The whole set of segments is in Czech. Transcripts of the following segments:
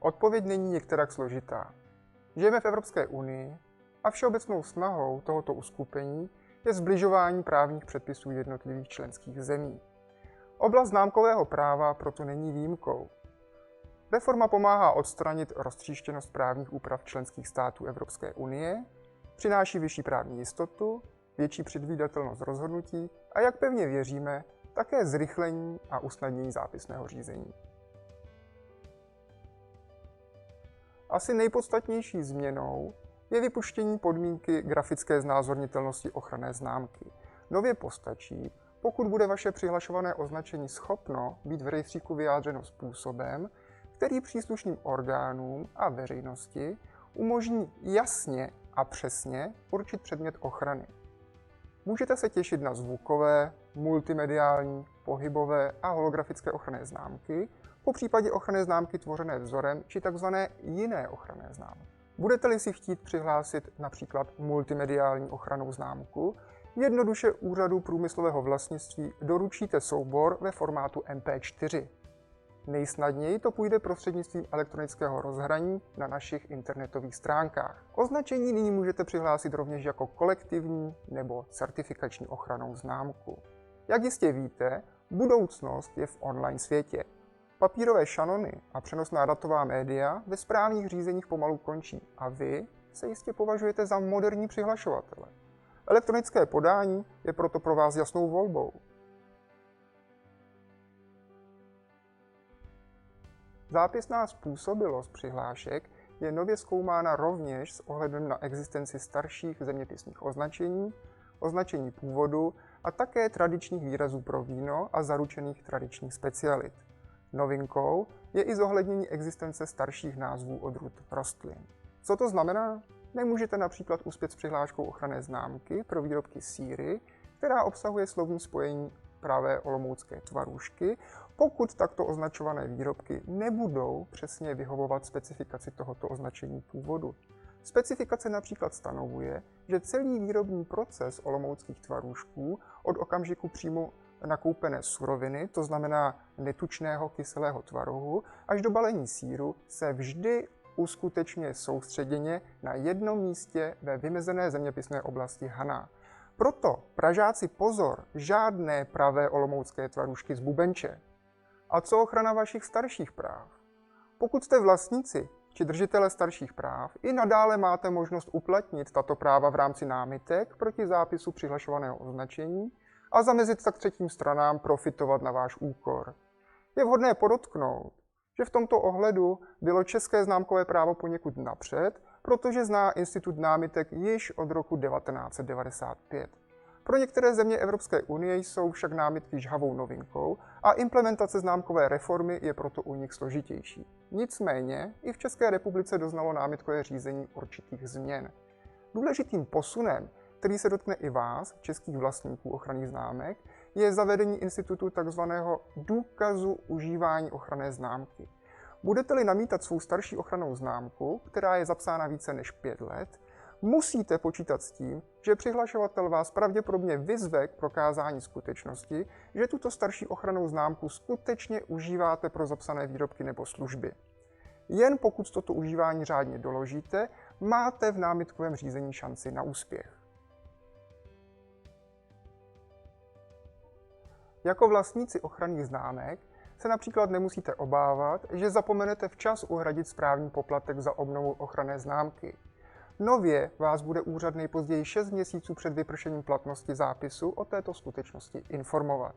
Odpověď není některak složitá. Žijeme v Evropské unii a všeobecnou snahou tohoto uskupení je sbližování právních předpisů jednotlivých členských zemí. Oblast známkového práva proto není výjimkou. Reforma pomáhá odstranit roztříštěnost právních úprav členských států Evropské unie, přináší vyšší právní jistotu, větší předvídatelnost rozhodnutí a, jak pevně věříme, také zrychlení a usnadnění zápisného řízení. Asi nejpodstatnější změnou je vypuštění podmínky grafické znázornitelnosti ochranné známky. Nově postačí, pokud bude vaše přihlašované označení schopno být v rejstříku vyjádřeno způsobem, který příslušným orgánům a veřejnosti umožní jasně a přesně určit předmět ochrany. Můžete se těšit na zvukové, multimediální, pohybové a holografické ochranné známky, popřípadě ochranné známky tvořené vzorem či tzv. Jiné ochranné známky. Budete-li si chtít přihlásit například multimediální ochrannou známku, jednoduše Úřadu průmyslového vlastnictví doručíte soubor ve formátu MP4. Nejsnadněji to půjde prostřednictvím elektronického rozhraní na našich internetových stránkách. Označení nyní můžete přihlásit rovněž jako kolektivní nebo certifikační ochrannou známku. Jak jistě víte, budoucnost je v online světě. Papírové šanony a přenosná datová média ve správních řízeních pomalu končí a vy se jistě považujete za moderní přihlašovatele. Elektronické podání je proto pro vás jasnou volbou. Zápisná způsobilost přihlášek je nově zkoumána rovněž s ohledem na existenci starších zeměpisných označení, označení původu a také tradičních výrazů pro víno a zaručených tradičních specialit. Novinkou je i zohlednění existence starších názvů odrůd rostlin. Co to znamená? Nemůžete například uspět s přihláškou ochranné známky pro výrobky síry, která obsahuje slovní spojení pravé olomoucké tvarůžky, pokud takto označované výrobky nebudou přesně vyhovovat specifikaci tohoto označení původu. Specifikace například stanovuje, že celý výrobní proces olomouckých tvarůžků od okamžiku přímo nakoupené suroviny, to znamená netučného kyselého tvarohu, až do balení sýru, se vždy uskutečňuje soustředěně na jednom místě ve vymezené zeměpisné oblasti Haná. Proto, Pražáci, pozor, žádné pravé olomoucké tvarůžky z bubenče. A co ochrana vašich starších práv? Pokud jste vlastníci či držitele starších práv, i nadále máte možnost uplatnit tato práva v rámci námitek proti zápisu přihlašovaného označení a zamezit tak třetím stranám profitovat na váš úkor. Je vhodné podotknout, že v tomto ohledu bylo české známkové právo poněkud napřed, protože zná institut námitek již od roku 1995. Pro některé země Evropské unie jsou však námitky žhavou novinkou a implementace známkové reformy je proto u nich složitější. Nicméně i v České republice doznalo námitkové řízení určitých změn. Důležitým posunem, který se dotkne i vás, českých vlastníků ochranných známek, je zavedení institutu tzv. Důkazu užívání ochranné známky. Budete-li namítat svou starší ochrannou známku, která je zapsána více než 5 let, musíte počítat s tím, že přihlašovatel vás pravděpodobně vyzve k prokázání skutečnosti, že tuto starší ochrannou známku skutečně užíváte pro zapsané výrobky nebo služby. Jen pokud toto užívání řádně doložíte, máte v námitkovém řízení šanci na úspěch. Jako vlastníci ochranných známek se například nemusíte obávat, že zapomenete včas uhradit správní poplatek za obnovu ochranné známky. Nově vás bude úřad nejpozději 6 měsíců před vypršením platnosti zápisu o této skutečnosti informovat.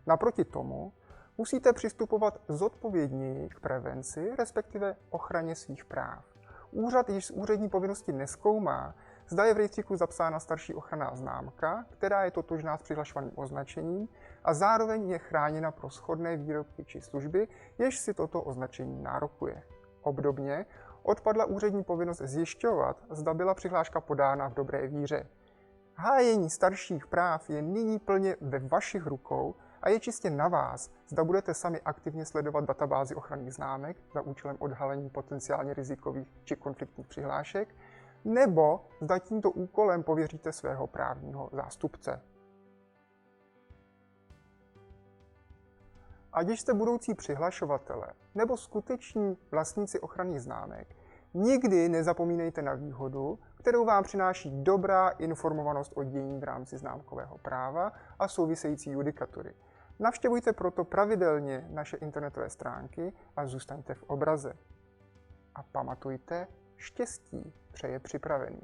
Naproti tomu musíte přistupovat zodpovědněji k prevenci, respektive ochraně svých práv. Úřad již z úřední povinnosti nezkoumá, zda je v rejstříku zapsána starší ochranná známka, která je totožná s přihlašovaným označením a zároveň je chráněna pro shodné výrobky či služby, jež si toto označení nárokuje. Obdobně odpadla úřední povinnost zjišťovat, zda byla přihláška podána v dobré víře. Hájení starších práv je nyní plně ve vašich rukou a je čistě na vás, zda budete sami aktivně sledovat databázi ochranných známek za účelem odhalení potenciálně rizikových či konfliktních přihlášek, nebo zda tímto úkolem pověříte svého právního zástupce. Ať jste budoucí přihlašovatele nebo skuteční vlastníci ochranných známek, nikdy nezapomínejte na výhodu, kterou vám přináší dobrá informovanost o dění v rámci známkového práva a související judikatury. Navštěvujte proto pravidelně naše internetové stránky a zůstaňte v obraze. A pamatujte, štěstí přeje připravený.